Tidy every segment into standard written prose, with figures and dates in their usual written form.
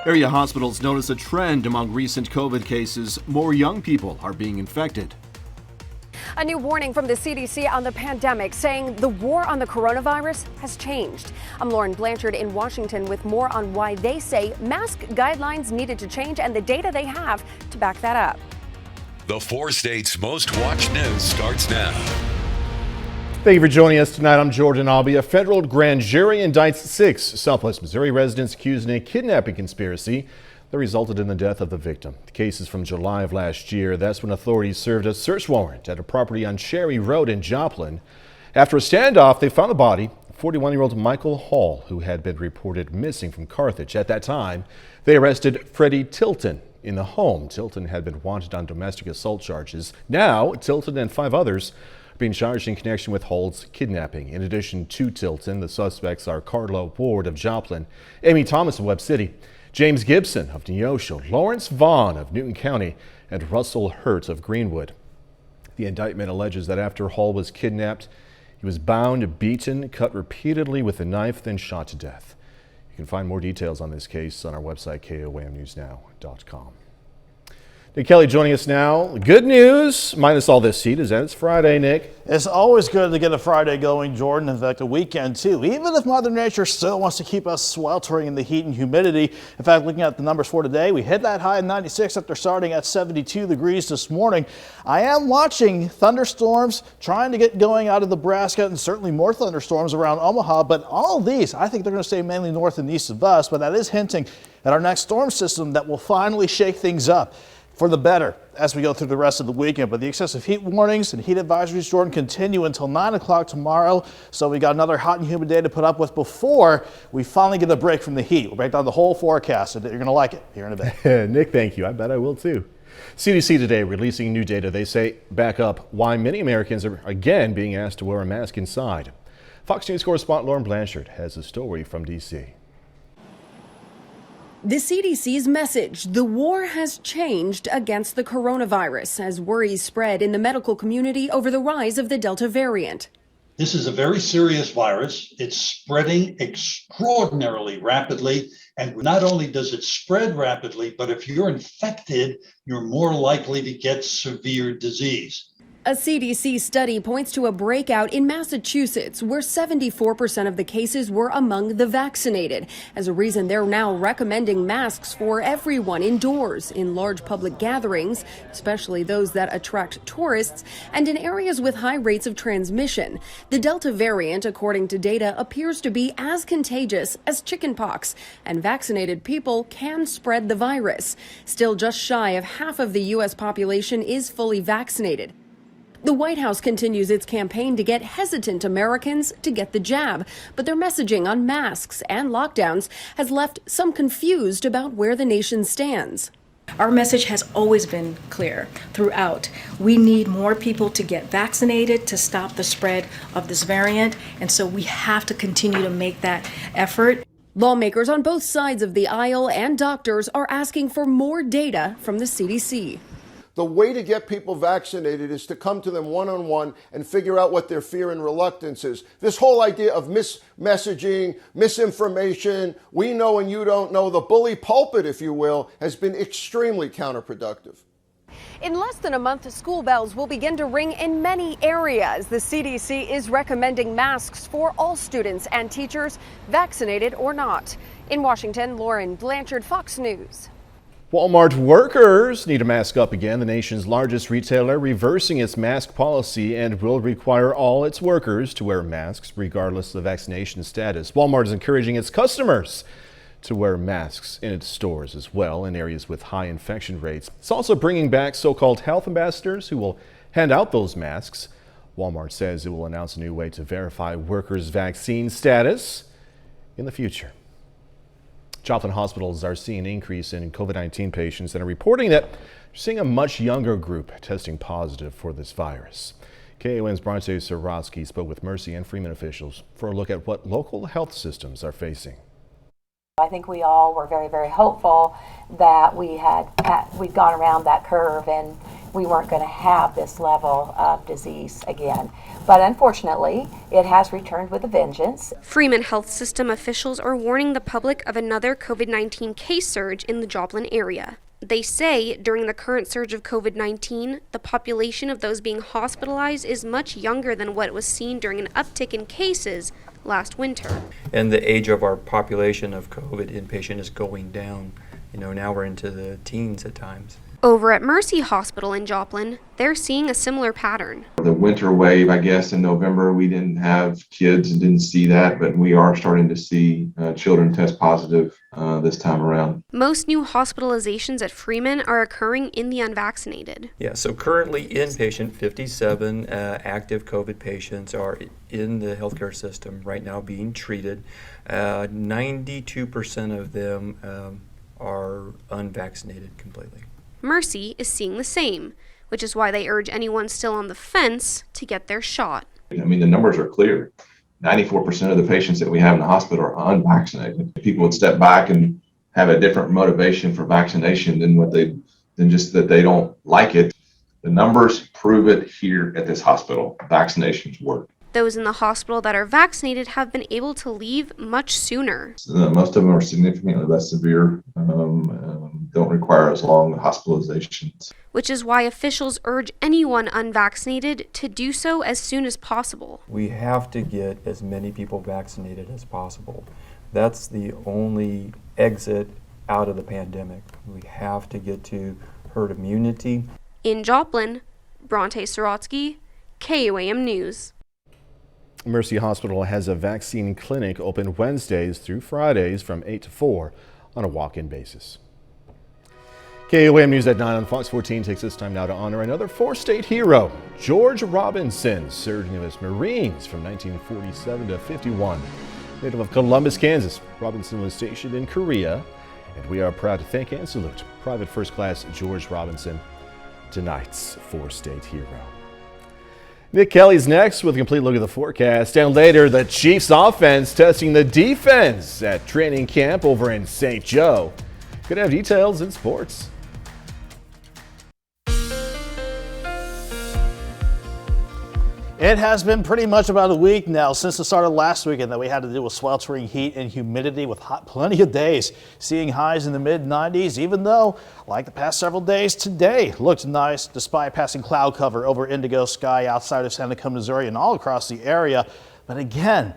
Area hospitals notice a trend among recent COVID cases. More young people are being infected. A new warning from the CDC on the pandemic saying the war on the coronavirus has changed. I'm Lauren Blanchard in Washington with more on why they say mask guidelines needed to change and the data they have to back that up. The 4 states' most watched news starts now. Thank you for joining us tonight. I'm Jordan Albee. A federal grand jury indicts 6 Southwest Missouri residents accused in a kidnapping conspiracy that resulted in the death of the victim. The case is from July of last year. That's when authorities served a search warrant at a property on Cherry Road in Joplin. After a standoff, they found the body of 41-year-old Michael Hall, who had been reported missing from Carthage. At that time, they arrested Freddie Tilton in the home. Tilton had been wanted on domestic assault charges. Now, Tilton and 5 others are being charged in connection with Hall's kidnapping. In addition to Tilton, the suspects are Carlo Ward of Joplin, Amy Thomas of Webb City, James Gibson of Neosho, Lawrence Vaughn of Newton County, and Russell Hurt of Greenwood. The indictment alleges that after Hall was kidnapped, he was bound, beaten, cut repeatedly with a knife, then shot to death. You can find more details on this case on our website, KOAMnewsnow.com. Nick Kelly joining us now. Good news, minus all this heat, is that it's Friday, Nick. It's always good to get a Friday going, Jordan. In fact, a weekend too, even if Mother Nature still wants to keep us sweltering in the heat and humidity. In fact, looking at the numbers for today, we hit that high of 96 after starting at 72 degrees this morning. I am watching thunderstorms trying to get going out of Nebraska and certainly more thunderstorms around Omaha, but all of these, I think they're going to stay mainly north and east of us, but that is hinting at our next storm system that will finally shake things up for the better as we go through the rest of the weekend. But the excessive heat warnings and heat advisories, Jordan, continue until 9 o'clock tomorrow. So we got another hot and humid day to put up with before we finally get a break from the heat. We'll break down the whole forecast, and you're going to like it here in a bit. Nick, thank you. I bet I will too. CDC today releasing new data. They say back up why many Americans are again being asked to wear a mask inside. Fox News correspondent Lauren Blanchard has a story from D.C. The CDC's message: the war has changed against the coronavirus as worries spread in the medical community over the rise of the Delta variant. This is a very serious virus. It's spreading extraordinarily rapidly. And not only does it spread rapidly, but if you're infected, you're more likely to get severe disease. A CDC study points to a breakout in Massachusetts, where 74% of the cases were among the vaccinated. As a reason, they're now recommending masks for everyone indoors, in large public gatherings, especially those that attract tourists, and in areas with high rates of transmission. The Delta variant, according to data, appears to be as contagious as chickenpox, and vaccinated people can spread the virus. Still, just shy of half of the U.S. population is fully vaccinated. The White House continues its campaign to get hesitant Americans to get the jab, but their messaging on masks and lockdowns has left some confused about where the nation stands. Our message has always been clear throughout. We need more people to get vaccinated to stop the spread of this variant, and so we have to continue to make that effort. Lawmakers on both sides of the aisle and doctors are asking for more data from the CDC. The way to get people vaccinated is to come to them one-on-one and figure out what their fear and reluctance is. This whole idea of messaging, misinformation, we know and you don't know, the bully pulpit, if you will, has been extremely counterproductive. In less than a month, school bells will begin to ring in many areas. The CDC is recommending masks for all students and teachers, vaccinated or not. In Washington, Lauren Blanchard, Fox News. Walmart workers need to mask up again. The nation's largest retailer reversing its mask policy and will require all its workers to wear masks regardless of vaccination status. Walmart is encouraging its customers to wear masks in its stores as well in areas with high infection rates. It's also bringing back so-called health ambassadors who will hand out those masks. Walmart says it will announce a new way to verify workers' vaccine status in the future. Joplin hospitals are seeing an increase in COVID-19 patients and are reporting that they're seeing a much younger group testing positive for this virus. KOAM's Bronte Sorosky spoke with Mercy and Freeman officials for a look at what local health systems are facing. I think we all were very, very hopeful that we'd gone around that curve and we weren't going to have this level of disease again. But unfortunately, it has returned with a vengeance. Freeman Health System officials are warning the public of another COVID-19 case surge in the Joplin area. They say during the current surge of COVID-19, the population of those being hospitalized is much younger than what was seen during an uptick in cases last winter. And the age of our population of COVID inpatient is going down. Now we're into the teens at times. Over at Mercy Hospital in Joplin, they're seeing a similar pattern. The winter wave, I guess, in November, we didn't have kids and didn't see that, but we are starting to see children test positive this time around. Most new hospitalizations at Freeman are occurring in the unvaccinated. Yeah, so currently inpatient, 57 active COVID patients are in the healthcare system right now being treated. 92% of them are unvaccinated completely. Mercy is seeing the same, which is why they urge anyone still on the fence to get their shot. The numbers are clear. 94% of the patients that we have in the hospital are unvaccinated. People would step back and have a different motivation for vaccination than just that they don't like it. The numbers prove it here at this hospital. Vaccinations work. Those in the hospital that are vaccinated have been able to leave much sooner. Most of them are significantly less severe, don't require as long hospitalizations. Which is why officials urge anyone unvaccinated to do so as soon as possible. We have to get as many people vaccinated as possible. That's the only exit out of the pandemic. We have to get to herd immunity. In Joplin, Bronte Sorotsky, KOAM News. Mercy Hospital has a vaccine clinic open Wednesdays through Fridays from 8 to 4 on a walk-in basis. KOAM News at 9 on Fox 14 takes this time now to honor another four-state hero. George Robinson served in the U.S. Marines from 1947 to 51. Native of Columbus, Kansas, Robinson was stationed in Korea, and we are proud to thank and salute Private First Class George Robinson, tonight's four-state hero. Nick Kelly's next with a complete look at the forecast. And later, the Chiefs offense testing the defense at training camp over in St. Joe. Could have details in sports. It has been pretty much about a week now since the start of last weekend that we had to deal with sweltering heat and humidity with plenty of days seeing highs in the mid-90s, even though, like the past several days, today looked nice despite passing cloud cover over indigo sky outside of Santa Clara, Missouri and all across the area. But again,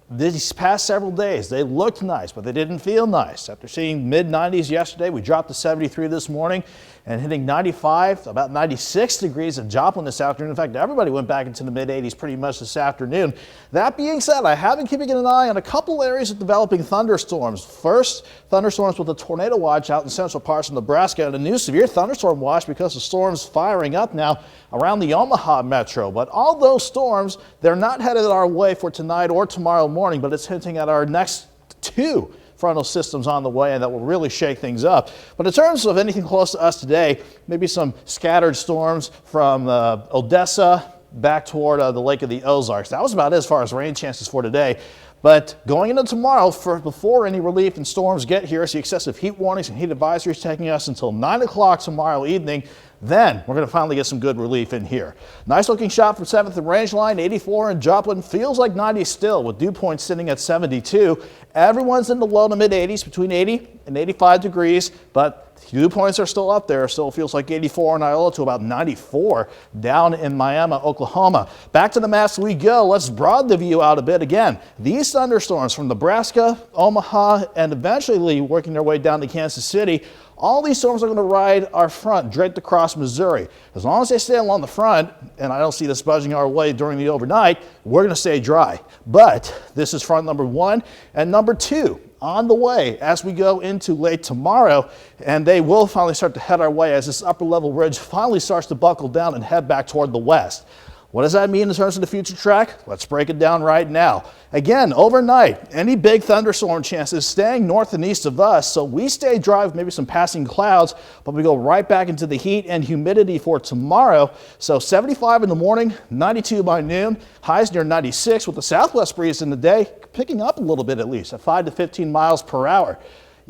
these past several days, they looked nice, but they didn't feel nice. After seeing mid-90s yesterday, we dropped to 73 this morning and hitting 95, about 96 degrees in Joplin this afternoon. In fact, everybody went back into the mid-80s pretty much this afternoon. That being said, I have been keeping an eye on a couple areas of developing thunderstorms. First, thunderstorms with a tornado watch out in central parts of Nebraska and a new severe thunderstorm watch because the storm's firing up now around the Omaha metro. But all those storms, they're not headed our way for tonight or tomorrow morning, but it's hinting at our next two frontal systems on the way, and that will really shake things up. But in terms of anything close to us today, maybe some scattered storms from Odessa back toward the Lake of the Ozarks. That was about it as far as rain chances for today. But going into tomorrow, before any relief and storms get here, see excessive heat warnings and heat advisories taking us until 9 o'clock tomorrow evening. Then we're going to finally get some good relief in here. Nice looking shot from 7th and Rangeline, 84 in Joplin. Feels like 90 still with dew points sitting at 72. Everyone's in the low to mid 80s, between 80 and 85 degrees, but dew points are still up there. Still feels like 84 in Iola to about 94 down in Miami, Oklahoma. Back to the maps we go. Let's broaden the view out a bit again. These thunderstorms from Nebraska, Omaha, and eventually working their way down to Kansas City. All these storms are going to ride our front draped across Missouri. As long as they stay along the front, and I don't see this budging our way during the overnight, we're going to stay dry. But this is front number 1 and number 2 on the way as we go into late tomorrow, and they will finally start to head our way as this upper level ridge finally starts to buckle down and head back toward the west. What does that mean in terms of the future track? Let's break it down right now. Again, overnight, any big thunderstorm chances staying north and east of us, so we stay dry with maybe some passing clouds, but we go right back into the heat and humidity for tomorrow. So 75 in the morning, 92 by noon, highs near 96 with the southwest breeze in the day, picking up a little bit at least at 5 to 15 miles per hour.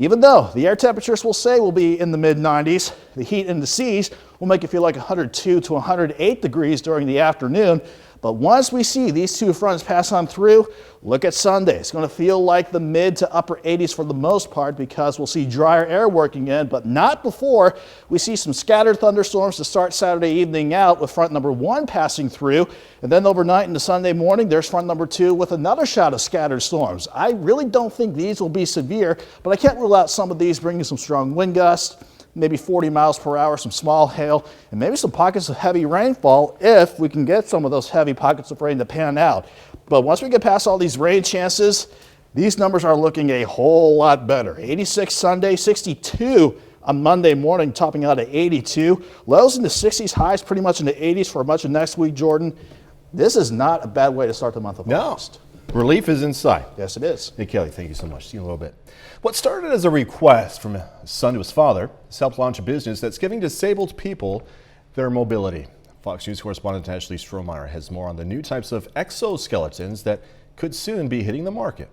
Even though the air temperatures will say will be in the mid-90s, the heat in the seas will make it feel like 102 to 108 degrees during the afternoon. But once we see these two fronts pass on through, look at Sunday. It's going to feel like the mid to upper 80s for the most part because we'll see drier air working in, but not before we see some scattered thunderstorms to start Saturday evening out with front number 1 passing through. And then overnight into Sunday morning, there's front number 2 with another shot of scattered storms. I really don't think these will be severe, but I can't rule out some of these bringing some strong wind gusts, maybe 40 miles per hour, some small hail, and maybe some pockets of heavy rainfall if we can get some of those heavy pockets of rain to pan out. But once we get past all these rain chances, these numbers are looking a whole lot better. 86 Sunday, 62 on Monday morning, topping out at 82. Lows in the 60s, highs pretty much in the 80s for much of next week, Jordan. This is not a bad way to start the month of August. Relief is in sight. Yes, it is. Hey, Kelly, thank you so much. See you in a little bit. What started as a request from a son to his father has helped launch a business that's giving disabled people their mobility. Fox News correspondent Ashley Strohmeyer has more on the new types of exoskeletons that could soon be hitting the market.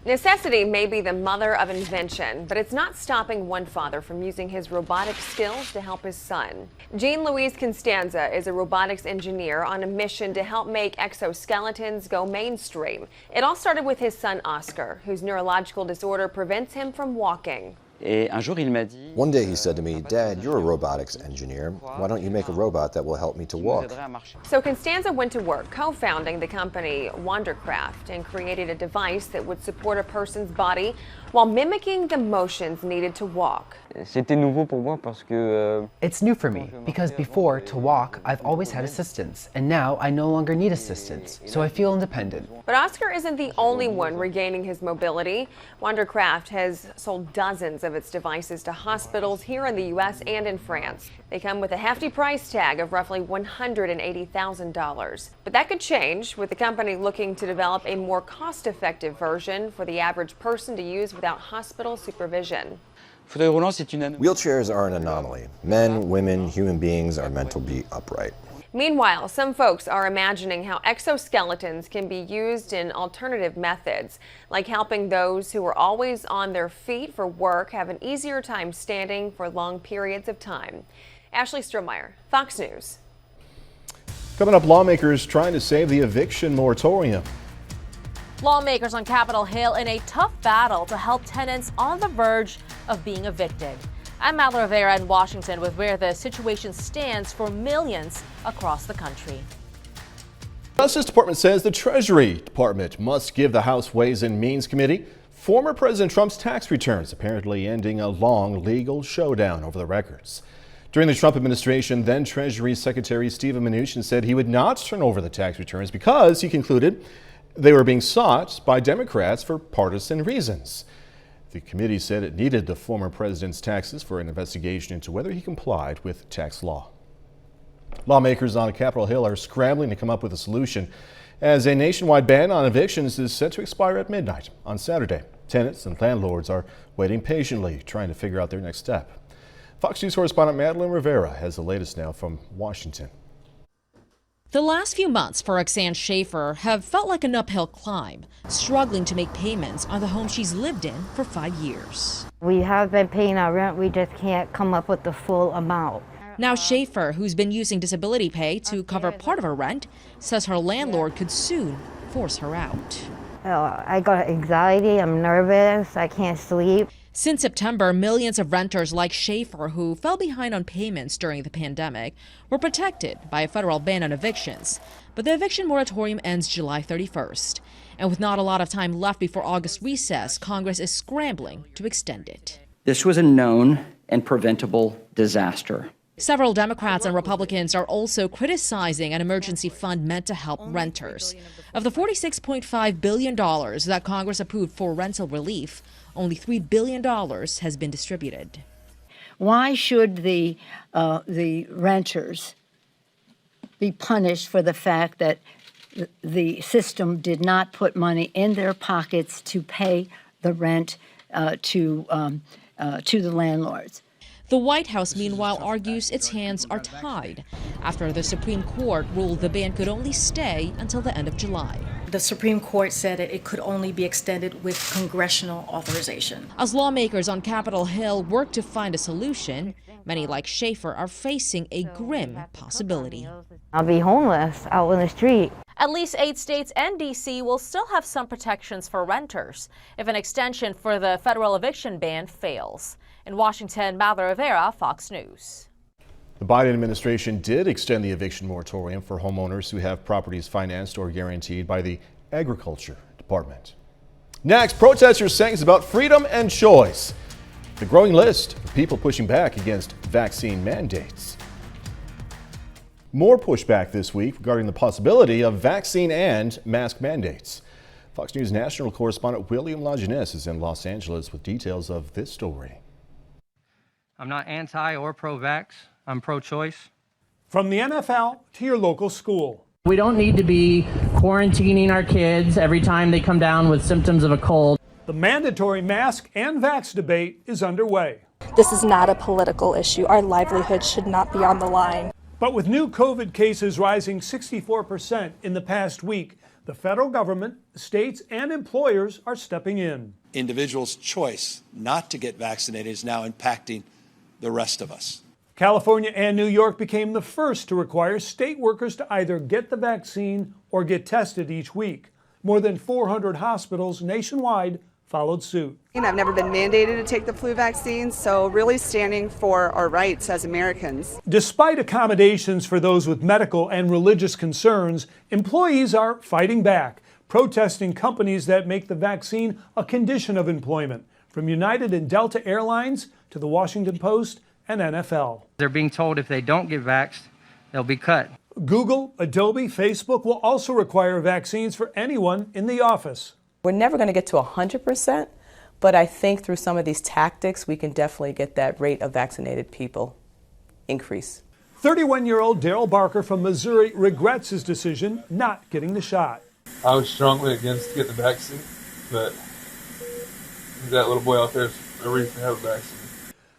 Necessity may be the mother of invention, but it's not stopping one father from using his robotic skills to help his son. Jean-Louise Constanza is a robotics engineer on a mission to help make exoskeletons go mainstream. It all started with his son Oscar, whose neurological disorder prevents him from walking. One day he said to me, "Dad, you're a robotics engineer. Why don't you make a robot that will help me to walk?" So Constanza went to work co-founding the company Wondercraft and created a device that would support a person's body while mimicking the motions needed to walk. It's new for me because before, to walk, I've always had assistance, and now I no longer need assistance, so I feel independent. But Oscar isn't the only one regaining his mobility. Wondercraft has sold dozens of its devices to hospitals here in the U.S. and in France. They come with a hefty price tag of roughly $180,000. But that could change, with the company looking to develop a more cost-effective version for the average person to use without hospital supervision. Wheelchairs are an anomaly. Men, women, human beings are meant to be upright. Meanwhile, some folks are imagining how exoskeletons can be used in alternative methods, like helping those who are always on their feet for work have an easier time standing for long periods of time. Ashley Strohmeyer, Fox News. Coming up, lawmakers trying to save the eviction moratorium. Lawmakers on Capitol Hill in a tough battle to help tenants on the verge of being evicted. I'm Madeline Rivera in Washington with where the situation stands for millions across the country. The Justice Department says the Treasury Department must give the House Ways and Means Committee former President Trump's tax returns, apparently ending a long legal showdown over the records. During the Trump administration, then Treasury Secretary Steven Mnuchin said he would not turn over the tax returns because, he concluded, they were being sought by Democrats for partisan reasons. The committee said it needed the former president's taxes for an investigation into whether he complied with tax law. Lawmakers on Capitol Hill are scrambling to come up with a solution as a nationwide ban on evictions is set to expire at midnight on Saturday. Tenants and landlords are waiting patiently, trying to figure out their next step. Fox News correspondent Madeline Rivera has the latest now from Washington. The last few months for Roxanne Schaefer have felt like an uphill climb, struggling to make payments on the home she's lived in for 5 years. We have been paying our rent, we just can't come up with the full amount. Now Schaefer, who's been using disability pay to cover part of her rent, says her landlord could soon force her out. I got anxiety, I'm nervous, I can't sleep. Since September, millions of renters like Schaefer, who fell behind on payments during the pandemic, were protected by a federal ban on evictions. But the eviction moratorium ends July 31st. And with not a lot of time left before August recess, Congress is scrambling to extend it. This was a known and preventable disaster. Several Democrats and Republicans are also criticizing an emergency fund meant to help renters. Of the $46.5 billion that Congress approved for rental relief, only $3 billion has been distributed. Why should the renters be punished for the fact that the system did not put money in their pockets to pay the rent to the landlords? The White House, meanwhile, argues its hands are tied after the Supreme Court ruled the ban could only stay until the end of July. The Supreme Court said that it could only be extended with congressional authorization. As lawmakers on Capitol Hill work to find a solution, many like Schaefer are facing a grim possibility. I'll be homeless out in the street. At least 8 states and D.C. will still have some protections for renters if an extension for the federal eviction ban fails. In Washington, Mallory Rivera, Fox News. The Biden administration did extend the eviction moratorium for homeowners who have properties financed or guaranteed by the Agriculture Department. Next, protesters saying it's about freedom and choice. The growing list of people pushing back against vaccine mandates. More pushback this week regarding the possibility of vaccine and mask mandates. Fox News national correspondent William Lajeunesse is in Los Angeles with details of this story. I'm not anti or pro-vax. I'm pro-choice. From the NFL to your local school. We don't need to be quarantining our kids every time they come down with symptoms of a cold. The mandatory mask and vax debate is underway. This is not a political issue. Our livelihood should not be on the line. But with new COVID cases rising 64% in the past week, the federal government, states, and employers are stepping in. Individuals' choice not to get vaccinated is now impacting the rest of us. California and New York became the first to require state workers to either get the vaccine or get tested each week. More than 400 hospitals nationwide followed suit. I've never been mandated to take the flu vaccine, so really standing for our rights as Americans. Despite accommodations for those with medical and religious concerns, employees are fighting back, protesting companies that make the vaccine a condition of employment, from United and Delta Airlines to the Washington Post and NFL. They're being told if they don't get vaxxed, they'll be cut. Google, Adobe, Facebook will also require vaccines for anyone in the office. We're never going to get to 100%, but I think through some of these tactics, we can definitely get that rate of vaccinated people increase. 31-year-old Daryl Barker from Missouri regrets his decision not getting the shot. I was strongly against to get the vaccine, but that little boy out there is a reason to have a vaccine.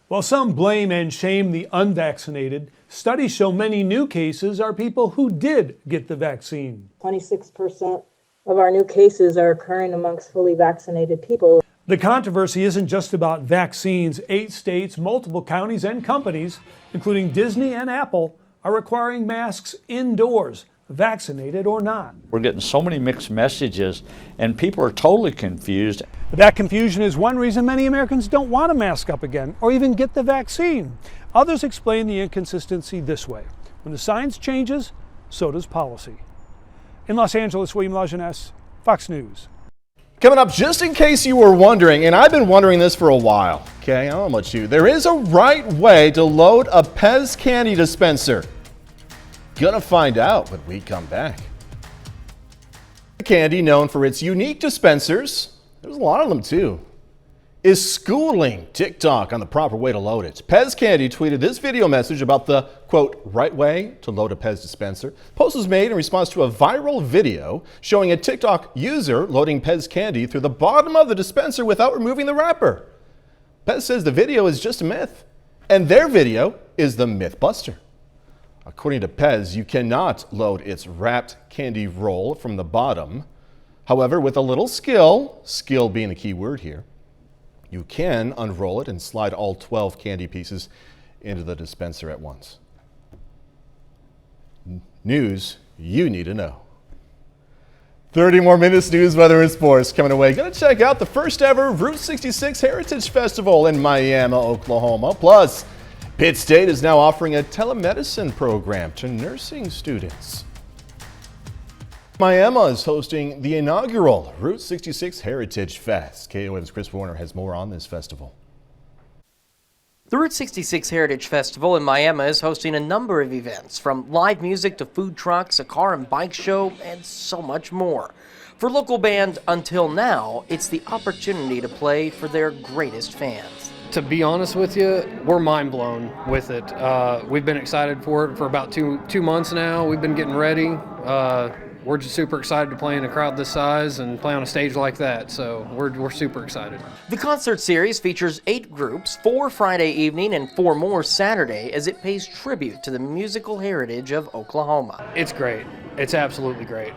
While some blame and shame the unvaccinated, studies show many new cases are people who did get the vaccine. 26% of our new cases are occurring amongst fully vaccinated people. The controversy isn't just about vaccines. 8 states, multiple counties, and companies, including Disney and Apple, are requiring masks indoors, vaccinated or not. We're getting so many mixed messages, and people are totally confused. That confusion is one reason many Americans don't want to mask up again or even get the vaccine. Others explain the inconsistency this way. When the science changes, so does policy. In Los Angeles, William Lajeunesse, Fox News. Coming up, just in case you were wondering, and I've been wondering this for a while, okay, I don't know about you, there is a right way to load a Pez candy dispenser. Gonna find out when we come back. Candy, known for its unique dispensers, there's a lot of them too, is schooling TikTok on the proper way to load it. Pez Candy tweeted this video message about the, quote, right way to load a Pez dispenser. The post was made in response to a viral video showing a TikTok user loading Pez Candy through the bottom of the dispenser without removing the wrapper. Pez says the video is just a myth, and their video is the myth buster. According to Pez, you cannot load its wrapped candy roll from the bottom. However, with a little skill being the key word here, you can unroll it and slide all 12 candy pieces into the dispenser at once. News you need to know. 30 more minutes news, weather, and sports coming away. Gonna check out the first ever Route 66 Heritage Festival in Miami, Oklahoma. Plus, Pitt State is now offering a telemedicine program to nursing students. Miami is hosting the inaugural Route 66 Heritage Fest. KOAM's Chris Warner has more on this festival. The Route 66 Heritage Festival in Miami is hosting a number of events, from live music to food trucks, a car and bike show, and so much more. For local band Until Now, it's the opportunity to play for their greatest fans. To be honest with you, we're mind blown with it. We've been excited for it for about two months now. We've been getting ready. we're just super excited to play in a crowd this size and play on a stage like that. So we're super excited. The concert series features 8 groups, 4 Friday evening and 4 more Saturday, as it pays tribute to the musical heritage of Oklahoma. It's great. It's absolutely great.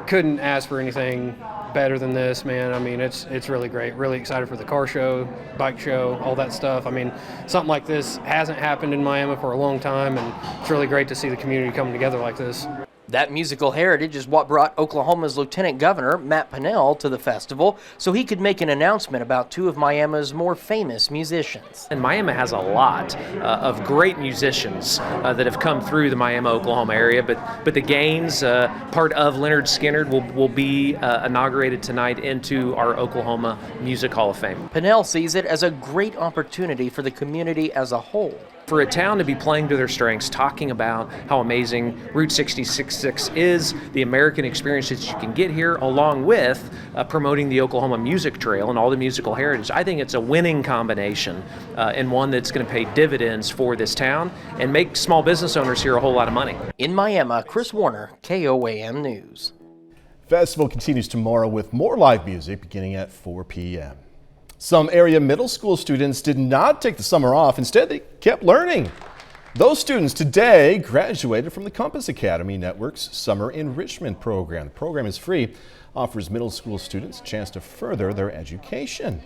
Couldn't ask for anything better than this, man. I mean, it's really great. Really excited for the car show, bike show, all that stuff. I mean, something like this hasn't happened in Miami for a long time, and it's really great to see the community coming together like this. That musical heritage is what brought Oklahoma's Lieutenant Governor, Matt Pinnell, to the festival, so he could make an announcement about 2 of Miami's more famous musicians. And Miami has a lot of great musicians that have come through the Miami, Oklahoma area, but the Gaines, part of Leonard Skinner, will be inaugurated tonight into our Oklahoma Music Hall of Fame. Pinnell sees it as a great opportunity for the community as a whole. For a town to be playing to their strengths, talking about how amazing Route 66 is, the American experience that you can get here, along with promoting the Oklahoma Music Trail and all the musical heritage, I think it's a winning combination and one that's going to pay dividends for this town and make small business owners here a whole lot of money. In Miami, Chris Warner, KOAM News. Festival continues tomorrow with more live music beginning at 4 p.m. Some area middle school students did not take the summer off. Instead, they kept learning. Those students today graduated from the Compass Academy Network's Summer Enrichment Program. The program is free, offers middle school students a chance to further their education.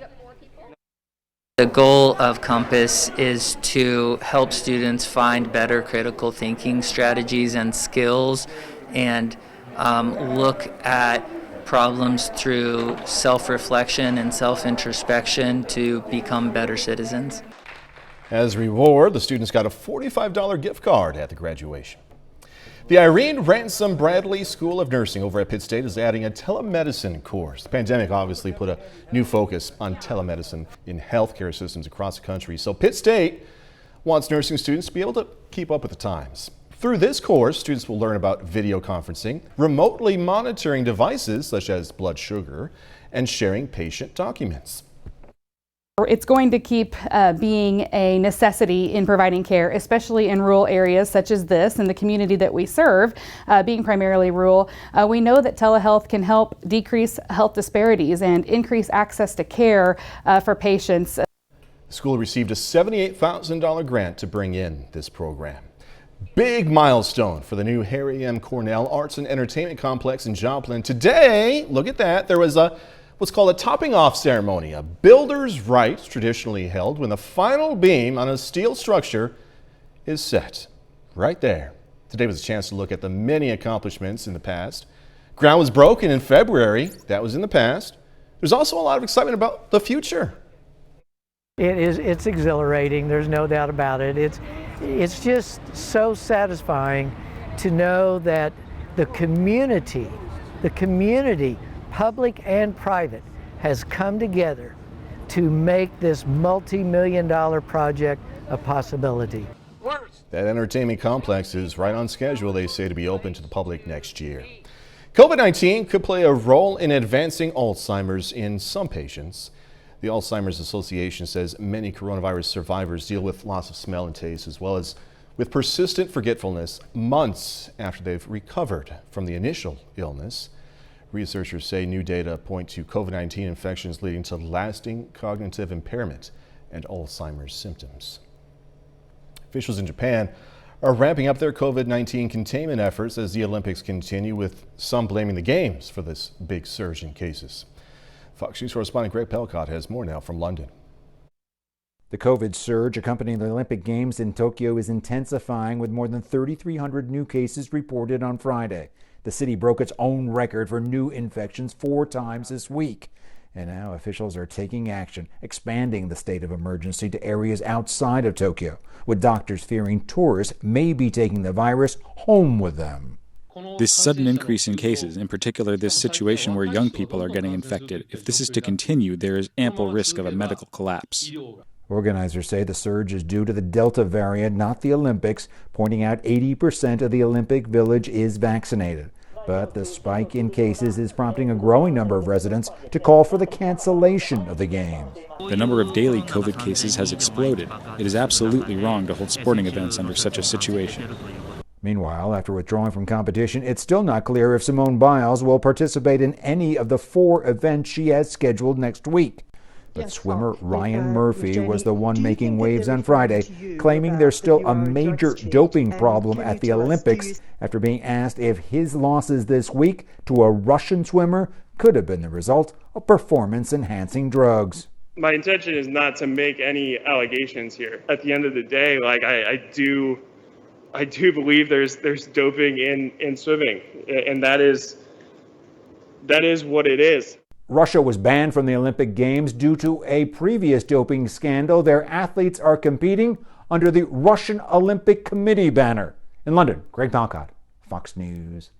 The goal of Compass is to help students find better critical thinking strategies and skills and look at problems through self-reflection and self-introspection to become better citizens. As a reward, the students got a $45 gift card at the graduation. The Irene Ransom Bradley School of Nursing over at Pitt State is adding a telemedicine course. The pandemic obviously put a new focus on telemedicine in healthcare systems across the country. So Pitt State wants nursing students to be able to keep up with the times. Through this course, students will learn about video conferencing, remotely monitoring devices such as blood sugar, and sharing patient documents. It's going to keep being a necessity in providing care, especially in rural areas such as this and the community that we serve, being primarily rural. We know that telehealth can help decrease health disparities and increase access to care for patients. The school received a $78,000 grant to bring in this program. Big milestone for the new Harry M. Cornell Arts and Entertainment Complex in Joplin. Today, look at that, there was what's called a topping off ceremony, a builder's rite traditionally held when the final beam on a steel structure is set. Right there. Today was a chance to look at the many accomplishments in the past. Ground was broken in February. That was in the past. There's also a lot of excitement about the future. It's exhilarating, there's no doubt about it. It's just so satisfying to know that the community, public and private, has come together to make this multi-million-dollar project a possibility. That entertainment complex is right on schedule, they say, to be open to the public next year. COVID-19 could play a role in advancing Alzheimer's in some patients. The Alzheimer's Association says many coronavirus survivors deal with loss of smell and taste, as well as with persistent forgetfulness months after they've recovered from the initial illness. Researchers say new data point to COVID-19 infections leading to lasting cognitive impairment and Alzheimer's symptoms. Officials in Japan are ramping up their COVID-19 containment efforts as the Olympics continue, with some blaming the games for this big surge in cases. Fox News correspondent Greg Pelcott has more now from London. The COVID surge accompanying the Olympic Games in Tokyo is intensifying, with more than 3,300 new cases reported on Friday. The city broke its own record for new infections 4 times this week. And now officials are taking action, expanding the state of emergency to areas outside of Tokyo, with doctors fearing tourists may be taking the virus home with them. This sudden increase in cases, in particular this situation where young people are getting infected, if this is to continue, there is ample risk of a medical collapse. Organizers say the surge is due to the Delta variant, not the Olympics, pointing out 80% of the Olympic Village is vaccinated. But the spike in cases is prompting a growing number of residents to call for the cancellation of the Games. The number of daily COVID cases has exploded. It is absolutely wrong to hold sporting events under such a situation. Meanwhile, after withdrawing from competition, it's still not clear if Simone Biles will participate in any of the 4 events she has scheduled next week. But swimmer Ryan Murphy was the one making waves on Friday, claiming there's still a major doping problem at the Olympics after being asked if his losses this week to a Russian swimmer could have been the result of performance-enhancing drugs. My intention is not to make any allegations here. At the end of the day, like I do believe there's doping in swimming, and that is what it is. Russia was banned from the Olympic Games due to a previous doping scandal. Their athletes are competing under the Russian Olympic Committee banner. In London, Greg Malcott, Fox News.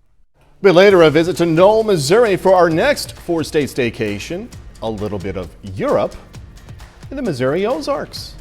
But later, a visit to Knoll, Missouri for our next 4-state staycation. A little bit of Europe in the Missouri Ozarks.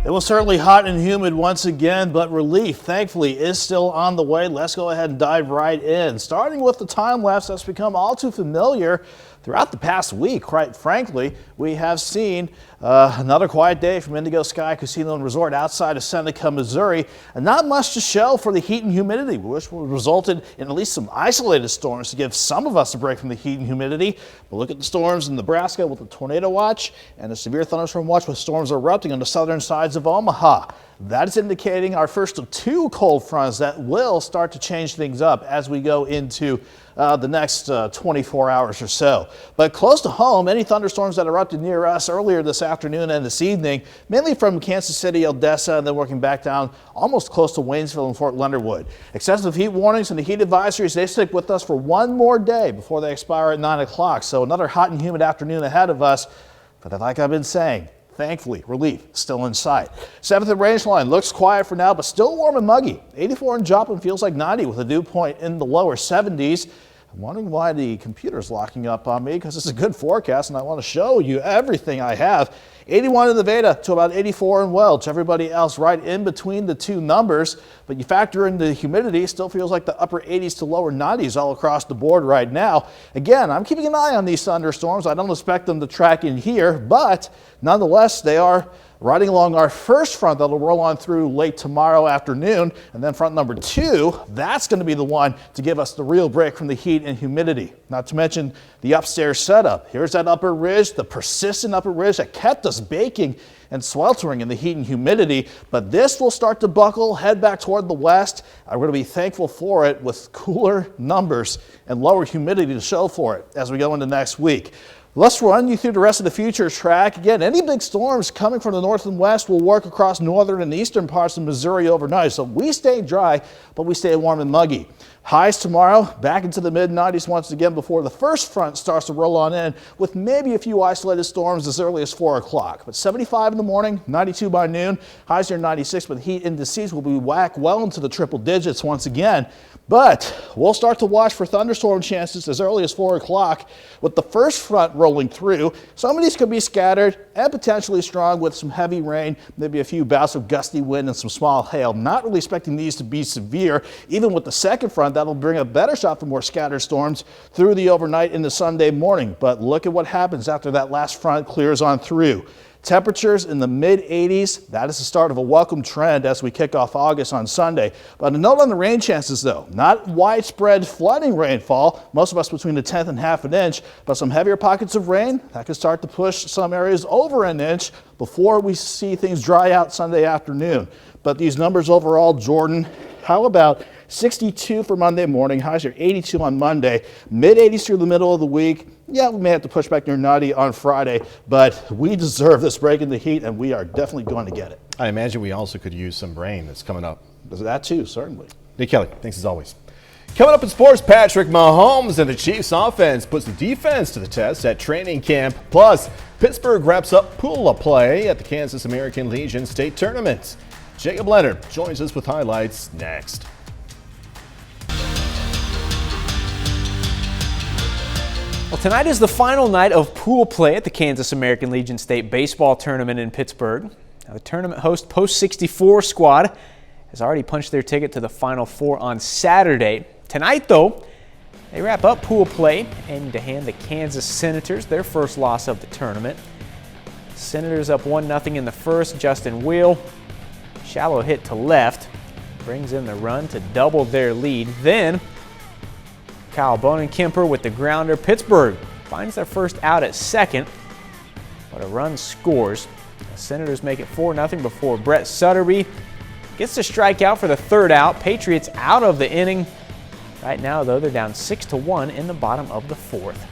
It was certainly hot and humid once again, but relief, thankfully, is still on the way. Let's go ahead and dive right in. Starting with the time lapse that's become all too familiar throughout the past week. Quite frankly, we have seen another quiet day from Indigo Sky Casino and Resort outside of Seneca, Missouri, and not much to show for the heat and humidity, which resulted in at least some isolated storms to give some of us a break from the heat and humidity. But look at the storms in Nebraska with the tornado watch and a severe thunderstorm watch with storms erupting on the southern sides of Omaha. That is indicating our first of 2 cold fronts that will start to change things up as we go into the next 24 hours or so. But close to home, any thunderstorms that erupted near us earlier this afternoon and this evening, mainly from Kansas City, Odessa, and then working back down almost close to Waynesville and Fort Leonard Wood. Excessive heat warnings and the heat advisories, they stick with us for one more day before they expire at 9 o'clock. So another hot and humid afternoon ahead of us. But like I've been saying, thankfully, relief still in sight. 7th range line looks quiet for now, but still warm and muggy. 84 in Joplin feels like 90 with a dew point in the lower 70s. I'm wondering why the computer's locking up on me because it's a good forecast and I want to show you everything I have. 81 in Nevada to about 84 in Welch. Everybody else right in between the 2 numbers, but you factor in the humidity, still feels like the upper 80s to lower 90s all across the board right now. Again, I'm keeping an eye on these thunderstorms. I don't expect them to track in here, but nonetheless, they are riding along our first front that'll roll on through late tomorrow afternoon, and then front number 2, that's going to be the one to give us the real break from the heat and humidity. Not to mention the upstairs setup. Here's that upper ridge, the persistent upper ridge that kept us baking and sweltering in the heat and humidity, but this will start to buckle, head back toward the west. We're going to be thankful for it with cooler numbers and lower humidity to show for it as we go into next week. Let's run you through the rest of the future track. Again, any big storms coming from the north and west will work across northern and eastern parts of Missouri overnight. So we stay dry, but we stay warm and muggy. Highs tomorrow, back into the mid-90s once again before the first front starts to roll on in with maybe a few isolated storms as early as 4 o'clock. But 75 in the morning, 92 by noon, highs near 96, but heat indices will be whacked well into the triple digits once again. But we'll start to watch for thunderstorm chances as early as 4 o'clock with the first front rolling through. Some of these could be scattered and potentially strong with some heavy rain, maybe a few bouts of gusty wind and some small hail. Not really expecting these to be severe. Even with the second front, that'll bring a better shot for more scattered storms through the overnight into Sunday morning. But look at what happens after that last front clears on through. Temperatures in the mid-80s. That is the start of a welcome trend as we kick off August on Sunday. But a note on the rain chances, though. Not widespread flooding rainfall, most of us between a tenth and half an inch, but some heavier pockets of rain that could start to push some areas over an inch before we see things dry out Sunday afternoon. But these numbers overall, Jordan, how about 62 for Monday morning, highs are 82 on Monday, mid-80s through the middle of the week. Yeah, we may have to push back near 90 on Friday, but we deserve this break in the heat, and we are definitely going to get it. I imagine we also could use some rain that's coming up. That too, certainly. Nick Kelly, thanks as always. Coming up in sports, Patrick Mahomes and the Chiefs offense puts the defense to the test at training camp. Plus, Pittsburgh wraps up pool play at the Kansas American Legion State Tournament. Jacob Leonard joins us with highlights next. Well, tonight is the final night of pool play at the Kansas American Legion State Baseball Tournament in Pittsburgh. Now, the tournament host Post 64 squad has already punched their ticket to the Final Four on Saturday. Tonight, though, they wrap up pool play, aiming to hand the Kansas Senators their first loss of the tournament. Senators up 1-0 in the first. Justin Wheel, shallow hit to left, brings in the run to double their lead. Then Kyle Bonenkemper with the grounder. Pittsburgh finds their first out at second, but a run scores. The Senators make it 4-0 before Brett Sutterby gets to strike out for the third out. Patriots out of the inning. Right now, though, they're down 6-1 in the bottom of the fourth.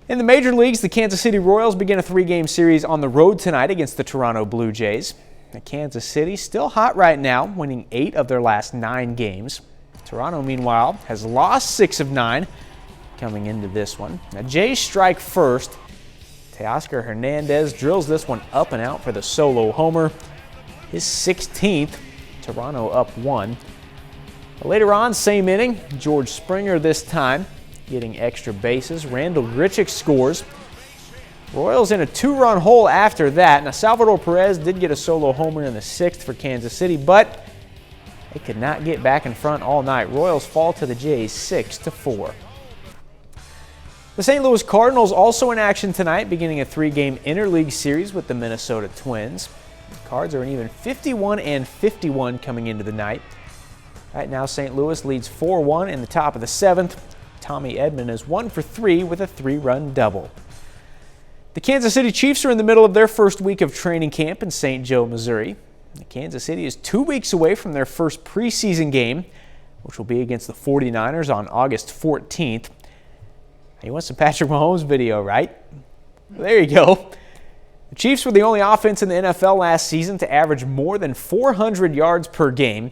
In the major leagues, the Kansas City Royals begin a 3-game series on the road tonight against the Toronto Blue Jays. Kansas City still hot right now, winning 8 of their last 9 games. Toronto, meanwhile, has lost 6 of 9 coming into this one. Now, Jays strike first. Teoscar Hernandez drills this one up and out for the solo homer. His 16th, Toronto up 1. Later on, same inning, George Springer this time getting extra bases. Randall Grichuk scores. Royals in a 2-run hole after that. Now, Salvador Perez did get a solo homer in the 6th for Kansas City, but they could not get back in front all night. Royals fall to the Jays 6-4. The St. Louis Cardinals also in action tonight, beginning a 3-game interleague series with the Minnesota Twins. The Cards are an even 51-51 coming into the night. Right now, St. Louis leads 4-1 in the top of the 7th. Tommy Edman is 1 for 3 with a 3-run double. The Kansas City Chiefs are in the middle of their first week of training camp in St. Joe, Missouri. Kansas City is 2 weeks away from their first preseason game, which will be against the 49ers on August 14th. You want some Patrick Mahomes video, right? There you go. The Chiefs were the only offense in the NFL last season to average more than 400 yards per game.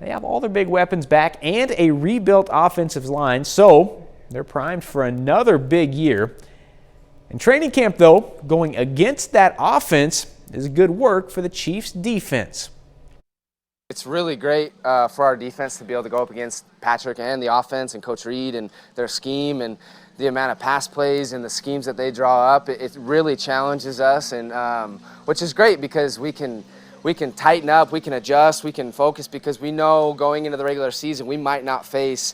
They have all their big weapons back and a rebuilt offensive line, so they're primed for another big year. In training camp, though, going against that offense is good work for the Chiefs' defense. It's really great for our defense to be able to go up against Patrick and the offense and Coach Reed and their scheme and the amount of pass plays and the schemes that they draw up. It really challenges us, and which is great because we can tighten up, we can adjust, we can focus because we know going into the regular season we might not face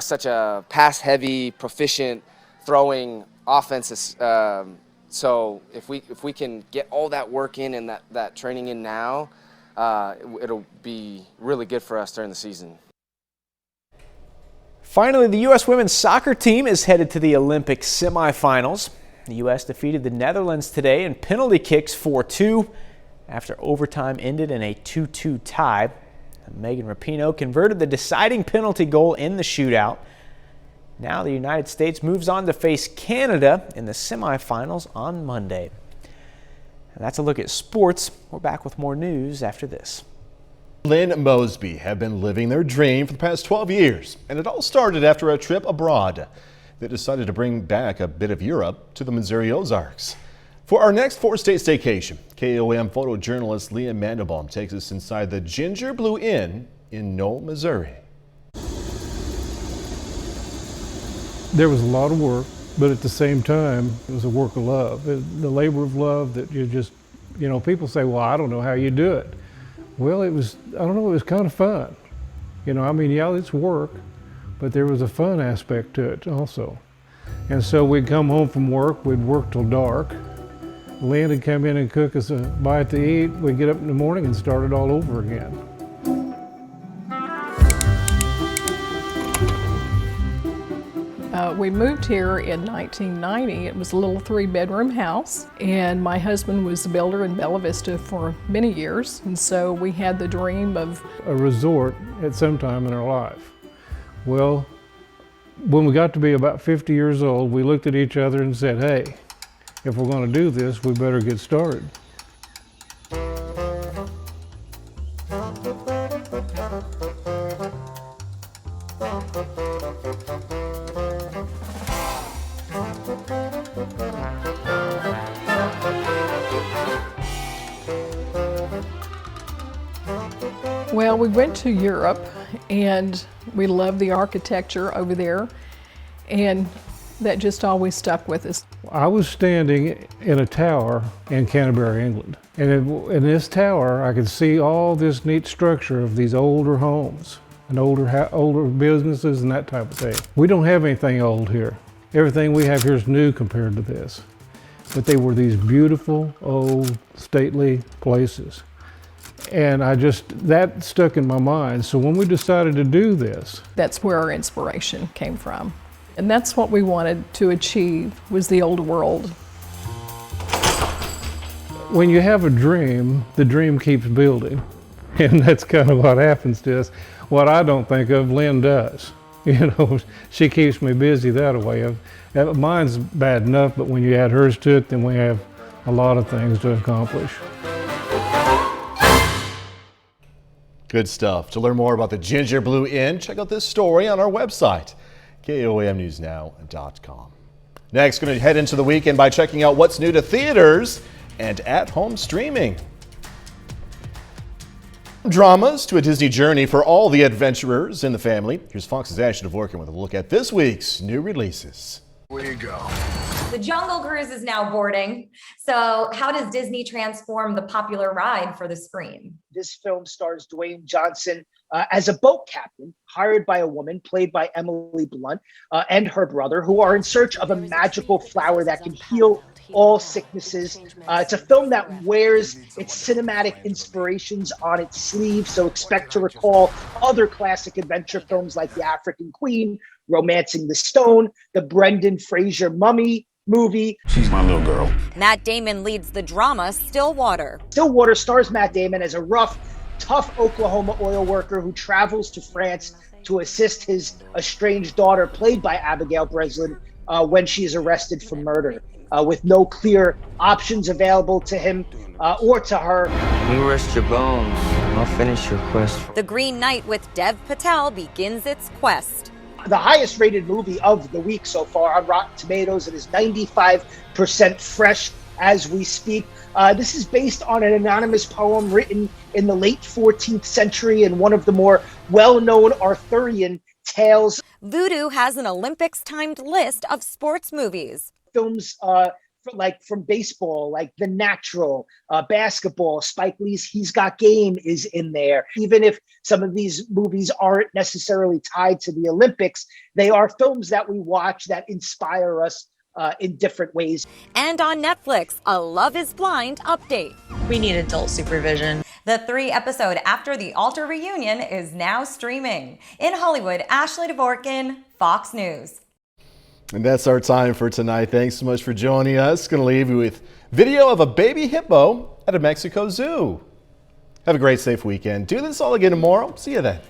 such a pass-heavy, proficient throwing offenses. So if we can get all that work in and that training in now, it'll be really good for us during the season. Finally, the U.S. women's soccer team is headed to the Olympic semifinals. The U.S. defeated the Netherlands today in penalty kicks 4-2 after overtime ended in a 2-2 tie. Megan Rapinoe converted the deciding penalty goal in the shootout. Now the United States moves on to face Canada in the semifinals on Monday. And that's a look at sports. We're back with more news after this. Lynn Mosby have been living their dream for the past 12 years, and it all started after a trip abroad. They decided to bring back a bit of Europe to the Missouri Ozarks. For our next 4-state staycation, KOAM photojournalist Leah Mandelbaum takes us inside the Ginger Blue Inn in Knoll, Missouri. There was a lot of work, but at the same time, it was a work of love. The labor of love that you just, people say, well, I don't know how you do it. Well, it was kind of fun. Yeah, it's work, but there was a fun aspect to it also. And so we'd come home from work, we'd work till dark. Lynn would come in and cook us a bite to eat. We'd get up in the morning and start it all over again. We moved here in 1990. It was a little 3-bedroom house, and my husband was a builder in Bella Vista for many years, and so we had the dream of a resort at some time in our life. Well, when we got to be about 50 years old, we looked at each other and said, hey, if we're going to do this, we better get started. Well, we went to Europe, and we loved the architecture over there, and that just always stuck with us. I was standing in a tower in Canterbury, England, and in this tower I could see all this neat structure of these older homes and older businesses and that type of thing. We don't have anything old here. Everything we have here is new compared to this. but they were these beautiful, old, stately places. And that stuck in my mind. So when we decided to do this, That's where our inspiration came from. And that's what we wanted to achieve, was the old world. when you have a dream, the dream keeps building. And that's kind of what happens to us. What I don't think of, Lynn does. You know, she keeps me busy that way. Mine's bad enough, but when you add hers to it, then we have a lot of things to accomplish. Good stuff. To learn more about the Ginger Blue Inn, check out this story on our website, KOAMnewsnow.com. Next, going to head into the weekend by checking out what's new to theaters and at-home streaming. Dramas to a Disney journey for all the adventurers in the family. Here's Fox's Ashley Dvorkin with a look at this week's new releases. Way to go. The Jungle Cruise is now boarding. So how does Disney transform the popular ride for the screen? This film stars Dwayne Johnson as a boat captain hired by a woman played by Emily Blunt and her brother, who are in search of a magical flower that can heal all sicknesses. It's a film that wears its cinematic inspirations on its sleeve, so expect to recall other classic adventure films like The African Queen, Romancing the Stone, the Brendan Fraser Mummy movie. She's my little girl. Matt Damon leads the drama Stillwater. Stillwater stars Matt Damon as a rough, tough Oklahoma oil worker who travels to France to assist his estranged daughter, played by Abigail Breslin, when she is arrested for murder. With no clear options available to him or to her. You rest your bones. I'll finish your quest. The Green Knight with Dev Patel begins its quest. The highest rated movie of the week so far on Rotten Tomatoes. It is 95% fresh as we speak. This is based on an anonymous poem written in the late 14th century in one of the more well-known Arthurian tales. Voodoo has an Olympics-timed list of sports movies. Films like from baseball, like The Natural, basketball, Spike Lee's He's Got Game is in there. Even if some of these movies aren't necessarily tied to the Olympics, they are films that we watch that inspire us in different ways. And on Netflix, a Love is Blind update. We need adult supervision. The 3-episode After the Altar reunion is now streaming. In Hollywood, Ashley Dvorkin, Fox News. And that's our time for tonight. Thanks so much for joining us. Going to leave you with video of a baby hippo at a Mexico zoo. Have a great, safe weekend. Do this all again tomorrow. See you then.